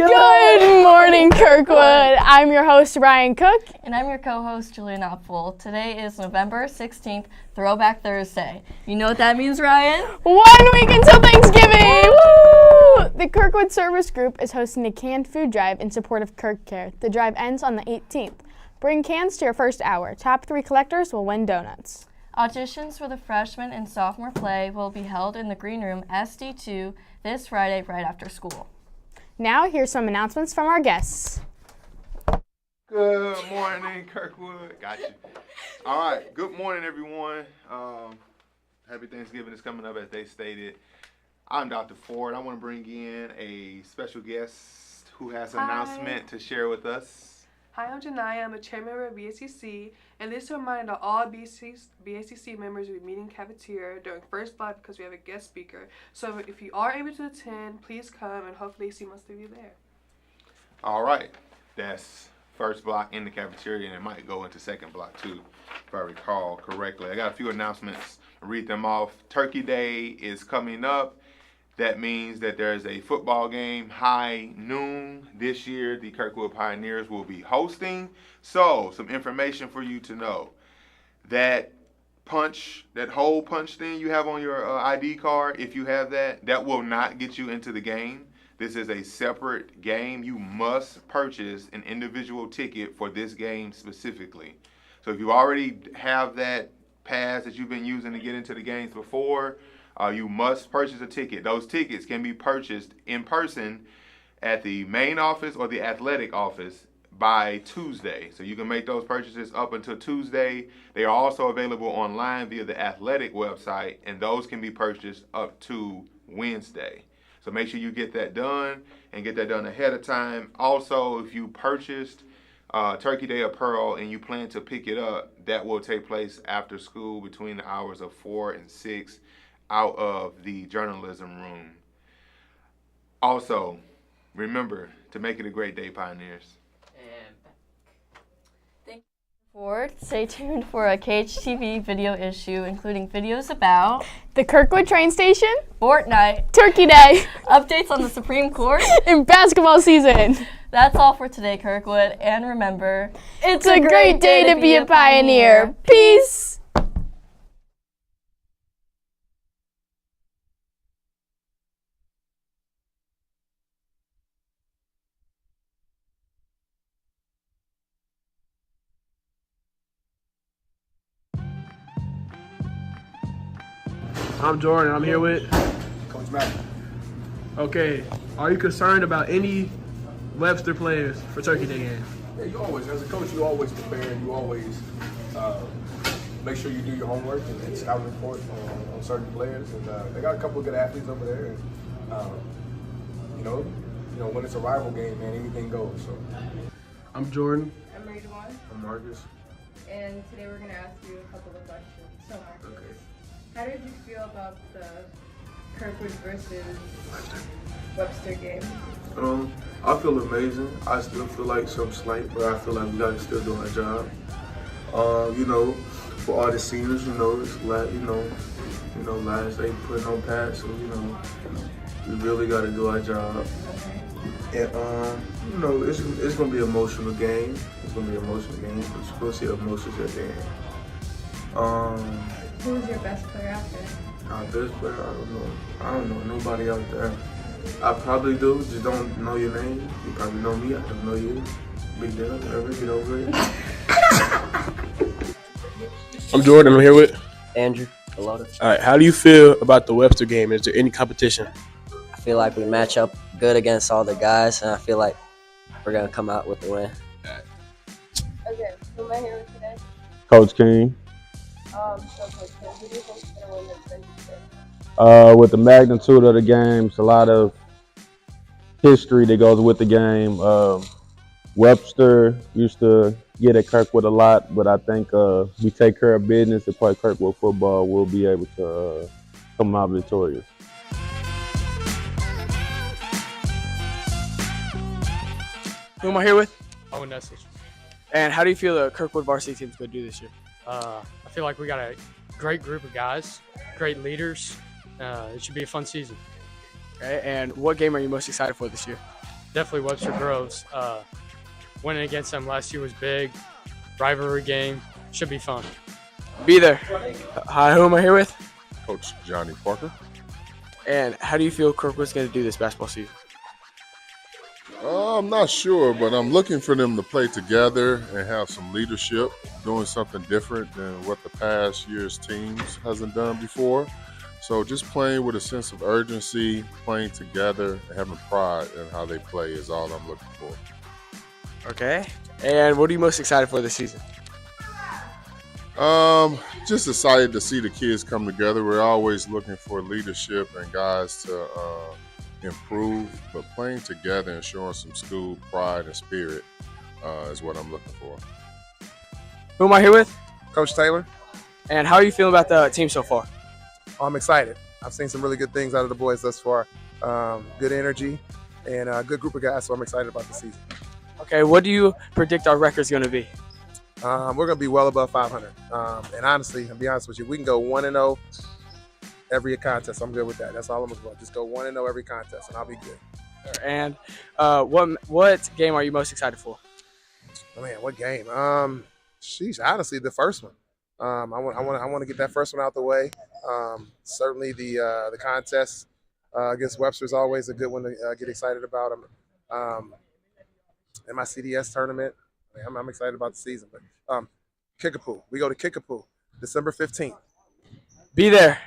Good morning, Kirkwood. I'm your host, Ryan Cook. And I'm your co-host, Julian Oppool. Today is November 16th, Throwback Thursday. You know what that means, Ryan? 1 week until Thanksgiving! Woo! The Kirkwood Service Group is hosting a canned food drive in support of Kirk Care. The drive ends on the 18th. Bring cans to your first hour. Top 3 collectors will win donuts. Auditions for the freshman and sophomore play will be held in the Green Room SD2 this Friday right after school. Now, here's some announcements from our guests. Good morning, Kirkwood. Got you. All right. Good morning, everyone. Happy Thanksgiving is coming up, as they stated. I'm Dr. Ford. I want to bring in a special guest who has an announcement to share with us. Hi, I'm Janaya. I'm a chair member of BACC, and this is a reminder that all BACC members will be meeting cafeteria during first block because we have a guest speaker. So if you are able to attend, please come, and hopefully see most of you there. All right. That's first block in the cafeteria, and it might go into second block too, if I recall correctly. I got a few announcements. I'll read them off. Turkey Day is coming up. That means that there's a football game, high noon. This year, the Kirkwood Pioneers will be hosting. So, some information for you to know. That hole punch thing you have on your ID card, if you have that, that will not get you into the game. This is a separate game. You must purchase an individual ticket for this game specifically. So, if you already have that pass that you've been using to get into the games before, you must purchase a ticket. Those tickets can be purchased in person at the main office or the athletic office by Tuesday. So you can make those purchases up until Tuesday. They are also available online via the athletic website, and those can be purchased up to Wednesday. So make sure you get that done and get that done ahead of time. Also, if you purchased Turkey Day apparel and you plan to pick it up, that will take place after school between the hours of 4 and 6. Out of the journalism room. Also, remember to make it a great day, Pioneers. Thank you, Ford. Stay tuned for a KHTV video issue, including videos about the Kirkwood train station, Fortnite, Turkey Day, updates on the Supreme Court, and basketball season. That's all for today, Kirkwood. And remember, it's a great day to be a pioneer. Peace. I'm Jordan. I'm here with Coach Matt. Okay. Are you concerned about any Webster players for Turkey Day game? Yeah, you always, as a coach, you always prepare. You always make sure you do your homework and scout report on certain players. And they got a couple of good athletes over there. And you know, when it's a rival game, man, anything goes. So. I'm Jordan. I'm Marie Devon. I'm Marcus. And today we're going to ask you a couple of questions. So Marcus, Okay. how did you feel about the Kirkwood versus Webster game? I feel amazing. I still feel like some slight, but I feel like we gotta still do our job. For all the seniors, it's last day putting on pads, so we really gotta do our job. And it's gonna be an emotional game. It's gonna be an emotional game, but you're gonna see emotions at the end. Who was your best player out there? Our best player, I don't know nobody out there. I probably do, just don't know your name. You probably know me, I don't know you. Big deal, whatever, get over it. I'm Jordan. I'm here with Andrew. Hello. All right. How do you feel about the Webster game? Is there any competition? I feel like we match up good against all the guys, and I feel like we're going to come out with the win. Okay, who am I here with today? Coach King. Coach King, who do you think is going to win this today? With the magnitude of the games, a lot of history that goes with the game. Webster used to get at Kirkwood a lot, but I think we take care of business and play Kirkwood football, we'll be able to come out victorious. Who am I here with? Owen Nessage. And how do you feel the Kirkwood varsity team's going to do this year? I feel like we got a great group of guys, great leaders. It should be a fun season. Okay, and what game are you most excited for this year? definitely Webster Groves. Winning against them last year was big. Rivalry game. Should be fun. Be there. Hi, who am I here with? Coach Johnny Parker. And how do you feel Kirkwood's going to do this basketball season? I'm not sure, but I'm looking for them to play together and have some leadership, doing something different than what the past year's teams hasn't done before. So just playing with a sense of urgency, playing together, and having pride in how they play is all I'm looking for. Okay. And what are you most excited for this season? Just excited to see the kids come together. We're always looking for leadership and guys to improve, but playing together and showing some school pride and spirit is what I'm looking for. Who am I here with? Coach Taylor. And how are you feeling about the team so far? I'm excited. I've seen some really good things out of the boys thus far. Good energy and a good group of guys, so I'm excited about the season. Okay, what do you predict our record's going to be? We're going to be well above 500. And honestly, I'll be honest with you, we can go 1-0 every contest. I'm good with that. That's all I'm looking for. Just go 1-0 every contest, and I'll be good. And what game are you most excited for? Oh, man, what game? Honestly, the first one. I want to get that first one out the way. Certainly the contest against Webster is always a good one to get excited about. In my CDS tournament, I'm excited about the season. But Kickapoo, we go to Kickapoo, December 15th. Be there.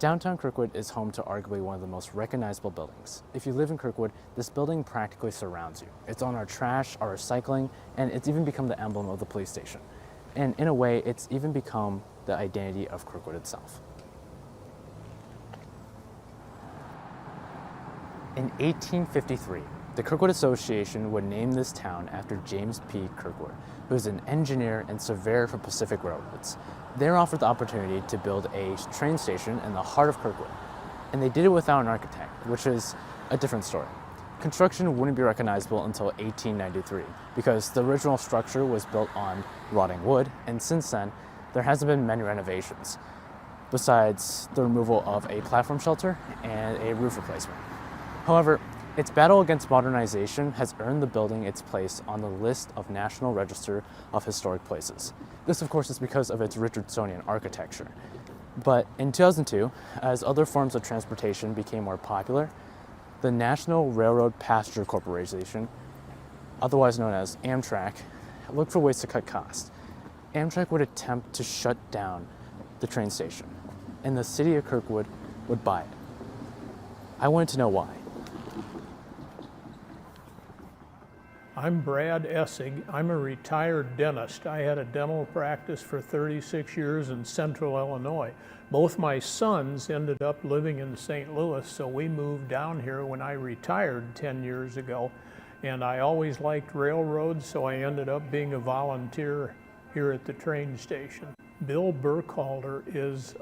Downtown Kirkwood is home to arguably one of the most recognizable buildings. If you live in Kirkwood, this building practically surrounds you. It's on our trash, our recycling, and it's even become the emblem of the police station. And in a way, it's even become the identity of Kirkwood itself. In 1853, the Kirkwood Association would name this town after James P. Kirkwood, who is an engineer and surveyor for Pacific Railroads. They were offered the opportunity to build a train station in the heart of Kirkwood, and they did it without an architect, which is a different story. Construction wouldn't be recognizable until 1893 because the original structure was built on rotting wood, and since then, there hasn't been many renovations, besides the removal of a platform shelter and a roof replacement. However, its battle against modernization has earned the building its place on the list of National Register of Historic Places. This, of course, is because of its Richardsonian architecture. But in 2002, as other forms of transportation became more popular, the National Railroad Passenger Corporation, otherwise known as Amtrak, looked for ways to cut costs. Amtrak would attempt to shut down the train station, and the city of Kirkwood would buy it. I wanted to know why. I'm Brad Essig. I'm a retired dentist. I had a dental practice for 36 years in Central Illinois. Both my sons ended up living in St. Louis, so we moved down here when I retired 10 years ago. And I always liked railroads, so I ended up being a volunteer here at the train station. Bill Burkhalter is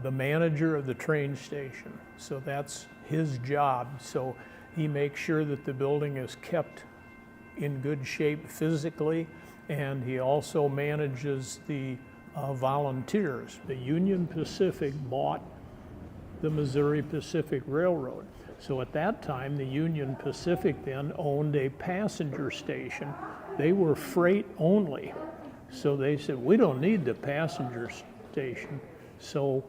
the manager of the train station, so that's his job. So he makes sure that the building is kept in good shape physically, and he also manages the volunteers. The Union Pacific bought the Missouri Pacific Railroad. So at that time, the Union Pacific then owned a passenger station. They were freight only. So they said, we don't need the passenger station. So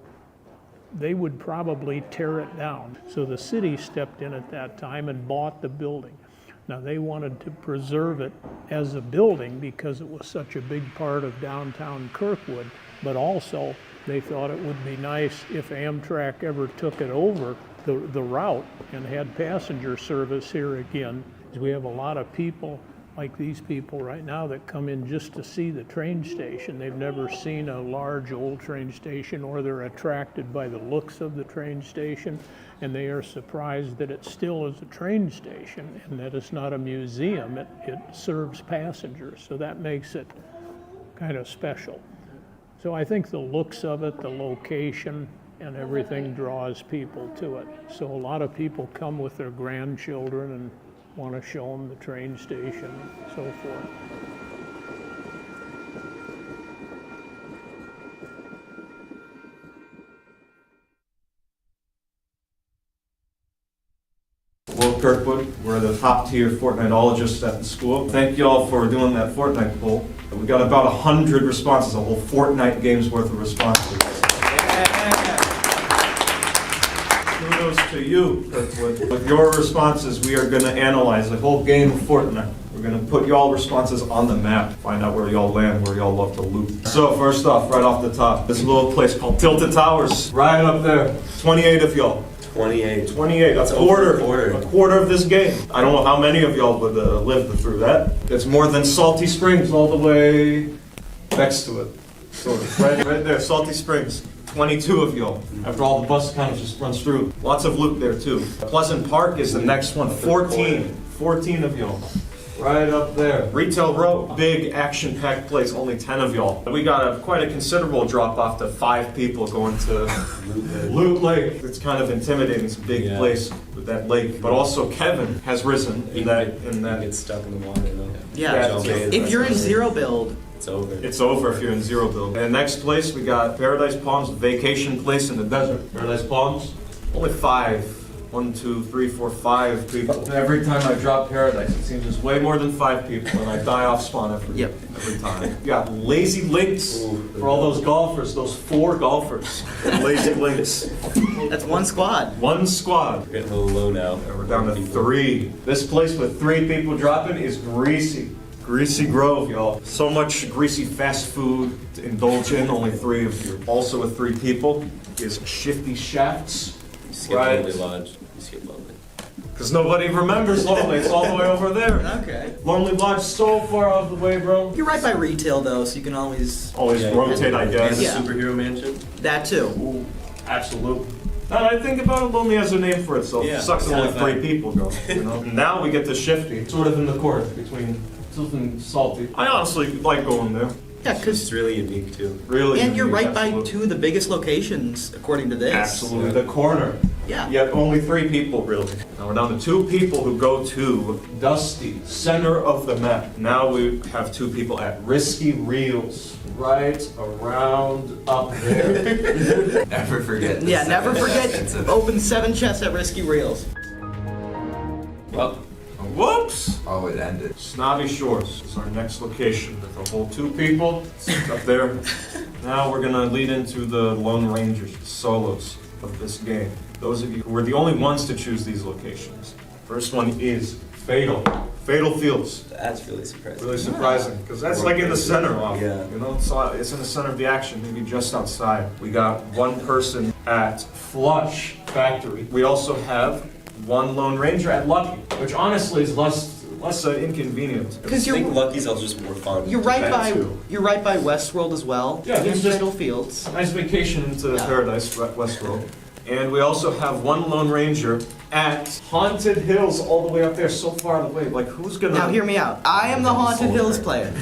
they would probably tear it down. So the city stepped in at that time and bought the building. Now they wanted to preserve it as a building because it was such a big part of downtown Kirkwood, but also they thought it would be nice if Amtrak ever took it over the route and had passenger service here again. We have a lot of people like these people right now that come in just to see the train station. They've never seen a large old train station, or they're attracted by the looks of the train station, and they are surprised that it still is a train station and that it's not a museum. It serves passengers, so that makes it kind of special. So I think the looks of it, the location, and everything draws people to it. So a lot of people come with their grandchildren and want to show them the train station and so forth. Well, Kirkwood, we're the top tier Fortniteologists at the school. Thank you all for doing that Fortnite poll. We got about 100 responses, a whole Fortnite game's worth of responses. Kudos to you, Kirkwood. With your responses, we are going to analyze the whole game of Fortnite. We're going to put y'all responses on the map, find out where y'all land, where y'all love to loot. So first off, right off the top, this little place called Tilted Towers, right up there. 28 of y'all. 28. That's a quarter of this game. I don't know how many of y'all would live through that. It's more than Salty Springs all the way next to it. So right there, Salty Springs. 22 of y'all. After all the bus kind of just runs through. Lots of loot there too. Pleasant Park is the next one. 14 of y'all. Right up there. Retail Row, big action-packed place, only 10 of y'all. We got quite a considerable drop-off to 5 people going to Loot Lake. It's kind of intimidating, it's a big place with that lake. But also Kevin has risen in that. Gets stuck in the water, though. Yeah, if you're in zero build, it's over. It's over if you're in zero build. And next place, we got Paradise Palms, vacation place in the desert. Paradise Palms, only 5. 1, 2, 3, 4, 5 people. Every time I drop Paradise, it seems there's way more than 5 people, and I die off spawn every time. You got Lazy Links for all those golfers, those 4 golfers. Lazy Links. That's one squad. One squad. We're getting a little low now. And we're down to 3. This place with 3 people dropping is Greasy. Greasy Grove, y'all. So much greasy fast food to indulge in, only 3 of you. Also with 3 people is Shifty Shafts. Skip Lonely Lodge. You skip Lonely. Because nobody remembers Lonely. It's all the way over there. Okay. Lonely Lodge so far out of the way, bro. You're right by retail, though, so you can always rotate, I guess. And the Superhero Mansion. That too. Ooh, absolutely. Now I think about it, Lonely has a name for itself. It sucks that only 3 people go. You know? Now we get to Shifty, sort of in the court between Tilted and Salty. I honestly like going there. Yeah, because it's really unique too. Really. And you're right by 2 of the biggest locations, according to this. Absolutely. The corner. Yeah. Yet only 3 people, really. Now we're down to 2 people who go to Dusty, center of the map. Now we have 2 people at Risky Reels, right around up there. Never forget. Yeah, never forget. Open 7 chests at Risky Reels. Well. Whoops! Oh, it ended. Snobby Shores is our next location with a whole 2 people up there. Now we're gonna lead into the Lone Rangers, the solos of this game. Those of you who were the only ones to choose these locations. First one is Fatal. Fatal Fields. That's really surprising. Really surprising, because that's like in the center of it. You know, it's in the center of the action, maybe just outside. We got 1 person at Flush Factory. We also have 1 Lone Ranger at Lucky, which honestly is less inconvenient. Because I think Lucky's are just more fun. You're right by Westworld as well. Yeah, there's just Fatal Fields. Nice vacation into Paradise, Westworld. And we also have 1 Lone Ranger at Haunted Hills, all the way up there, so far away. Like, who's gonna... Now hear me out. I am the Haunted Hills player.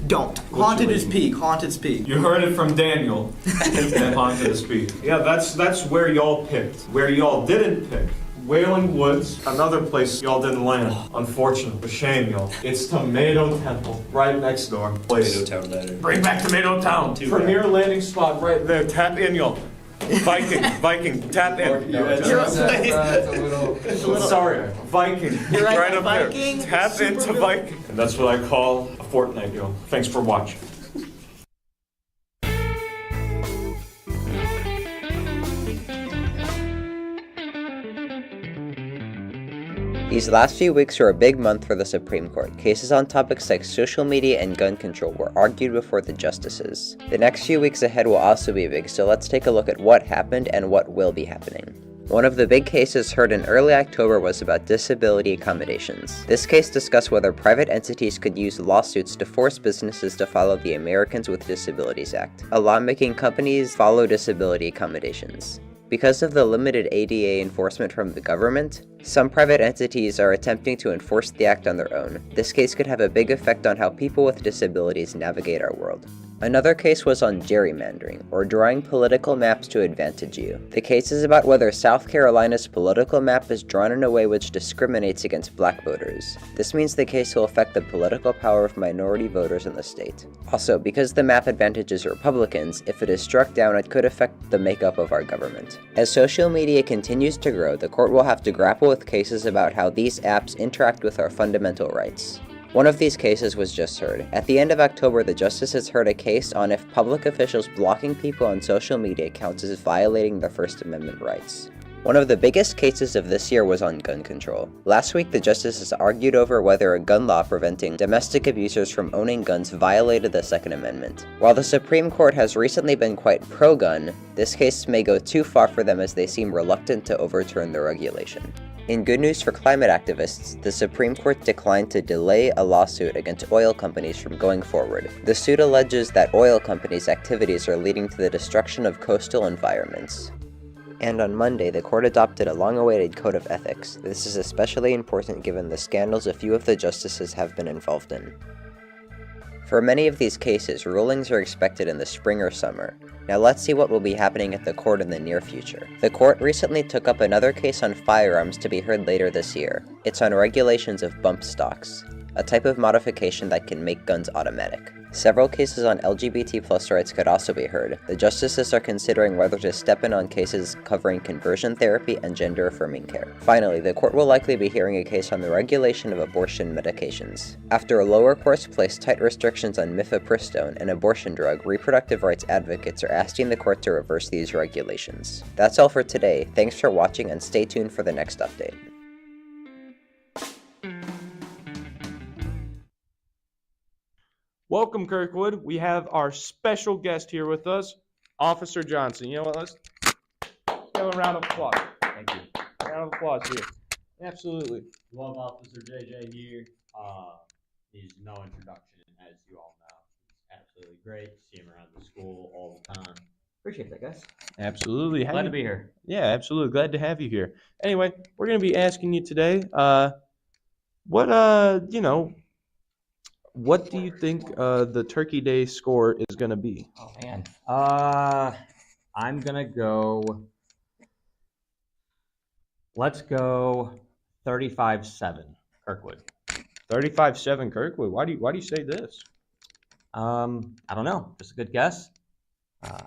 Don't. Haunted is peak. Haunted's peak. You heard it from Daniel. And Haunted is peak. Yeah, that's where y'all picked. Where y'all didn't pick. Wailing Woods, another place y'all didn't land. Unfortunate. A shame, y'all. It's Tomato Temple, right next door. Tomato Town better. Bring back Tomato Town. Premier landing spot right there. Tap in, y'all. Viking, tap in. Sorry, Viking. You're right up Viking. There. Tap into Viking. And that's what I call a Fortnite, y'all. Thanks for watching. These last few weeks were a big month for the Supreme Court. Cases on topics like social media and gun control were argued before the justices. The next few weeks ahead will also be big, so let's take a look at what happened and what will be happening. One of the big cases heard in early October was about disability accommodations. This case discussed whether private entities could use lawsuits to force businesses to follow the Americans with Disabilities Act, a law making companies follow disability accommodations. Because of the limited ADA enforcement from the government, some private entities are attempting to enforce the act on their own. This case could have a big effect on how people with disabilities navigate our world. Another case was on gerrymandering, or drawing political maps to advantage you. The case is about whether South Carolina's political map is drawn in a way which discriminates against black voters. This means the case will affect the political power of minority voters in the state. Also, because the map advantages Republicans, if it is struck down, it could affect the makeup of our government. As social media continues to grow, the court will have to grapple with cases about how these apps interact with our fundamental rights. One of these cases was just heard. At the end of October, the justices heard a case on if public officials blocking people on social media counts as violating their First Amendment rights. One of the biggest cases of this year was on gun control. Last week, the justices argued over whether a gun law preventing domestic abusers from owning guns violated the Second Amendment. While the Supreme Court has recently been quite pro-gun, this case may go too far for them as they seem reluctant to overturn the regulation. In good news for climate activists, the Supreme Court declined to delay a lawsuit against oil companies from going forward. The suit alleges that oil companies' activities are leading to the destruction of coastal environments. And on Monday, the court adopted a long-awaited code of ethics. This is especially important given the scandals a few of the justices have been involved in. For many of these cases, rulings are expected in the spring or summer. Now let's see what will be happening at the court in the near future. The court recently took up another case on firearms to be heard later this year. It's on regulations of bump stocks, a type of modification that can make guns automatic. Several cases on LGBT+ rights could also be heard. The justices are considering whether to step in on cases covering conversion therapy and gender-affirming care. Finally, the court will likely be hearing a case on the regulation of abortion medications. After lower courts placed tight restrictions on mifepristone, an abortion drug, reproductive rights advocates are asking the court to reverse these regulations. That's all for today. Thanks for watching and stay tuned for the next update. Welcome, Kirkwood. We have our special guest here with us, Officer Johnson. You know what? Let's give a round of applause. Thank you. Round of applause here. Absolutely. Love Officer JJ here. He's no introduction, as you all know. He's absolutely great. See him around the school all the time. Appreciate that, guys. Absolutely. Glad to be here. Yeah, absolutely. Glad to have you here. Anyway, we're going to be asking you today, what do you think the Turkey Day score is going to be? Oh, man. I'm going to go, let's go 35-7, Kirkwood. 35-7 Kirkwood. Why do you say this? I don't know. Just a good guess.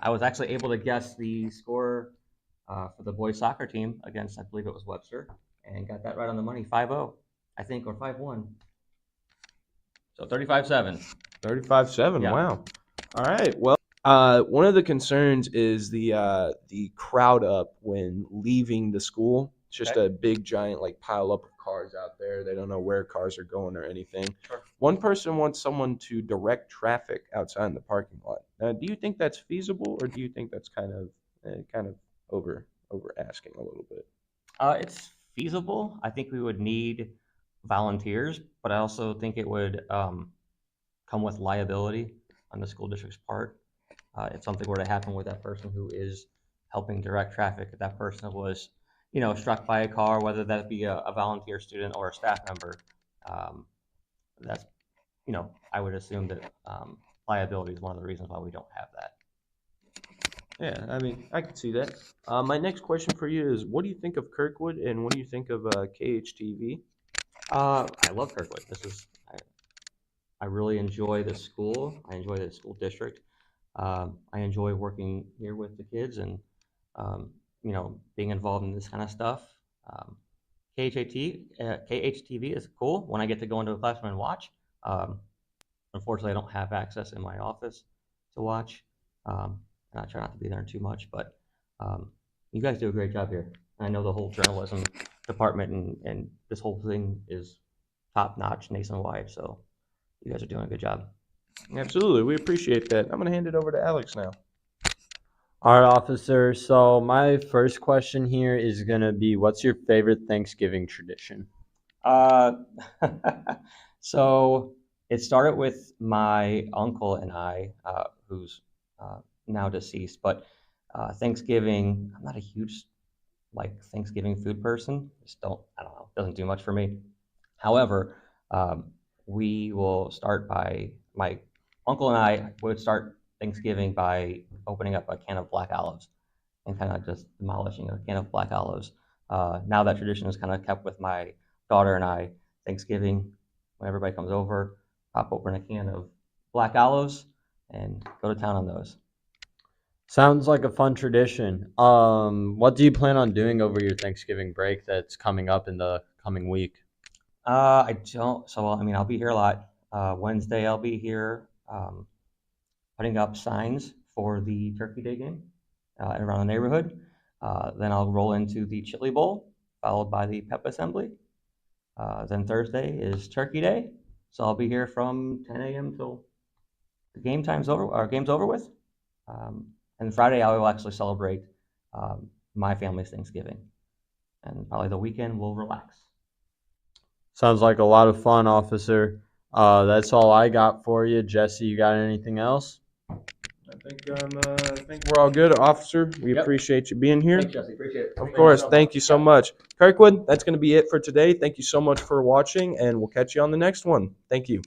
I was actually able to guess the score for the boys soccer team against, I believe it was Webster, and got that right on the money, 5-0, I think, or 5-1. So 35-7. 35-7. Yeah. Wow. All right. Well, one of the concerns is the crowd up when leaving the school. It's just a big giant pile up of cars out there. They don't know where cars are going or anything. Sure. One person wants someone to direct traffic outside in the parking lot. Do you think that's feasible, or do you think that's kind of over asking a little bit? It's feasible. I think we would need volunteers, but I also think it would come with liability on the school district's part. If something were to happen with that person who is helping direct traffic, if that person was, struck by a car, whether that be a volunteer student or a staff member, that's, I would assume that liability is one of the reasons why we don't have that. Yeah, I mean, I can see that. My next question for you is, what do you think of Kirkwood, and what do you think of KHTV? I love Kirkwood. I really enjoy the school. I enjoy the school district. I enjoy working here with the kids and, being involved in this kind of stuff. KHTV is cool when I get to go into a classroom and watch. Unfortunately, I don't have access in my office to watch. And I try not to be there too much, but you guys do a great job here. I know the whole journalism department and this whole thing is top-notch nationwide, so you guys are doing a good job. Absolutely, we appreciate that. I'm going to hand it over to Alex now. All right, officer. So my first question here is going to be, what's your favorite Thanksgiving tradition? So it started with my uncle and I, who's now deceased, but Thanksgiving, I'm not a huge Thanksgiving food person. I don't know, doesn't do much for me. However, we will start by, my uncle and I would start Thanksgiving by opening up a can of black olives and kind of just demolishing a can of black olives. Now that tradition is kind of kept with my daughter and I. Thanksgiving, when everybody comes over, pop open a can of black olives and go to town on those. Sounds like a fun tradition. What do you plan on doing over your Thanksgiving break that's coming up in the coming week? I don't. So, I mean, I'll be here a lot. Wednesday, I'll be here putting up signs for the Turkey Day game around the neighborhood. Then I'll roll into the Chili Bowl, followed by the Pep Assembly. Then Thursday is Turkey Day, so I'll be here from 10 a.m. till the game's over with. And Friday, I will actually celebrate my family's Thanksgiving, and probably the weekend we'll relax. Sounds like a lot of fun, officer. That's all I got for you. Jesse, you got anything else? I think we're all good, officer. We appreciate you being here. Thanks, Jesse. Appreciate it. Of course. Thank you so much. Kirkwood, that's going to be it for today. Thank you so much for watching, and we'll catch you on the next one. Thank you.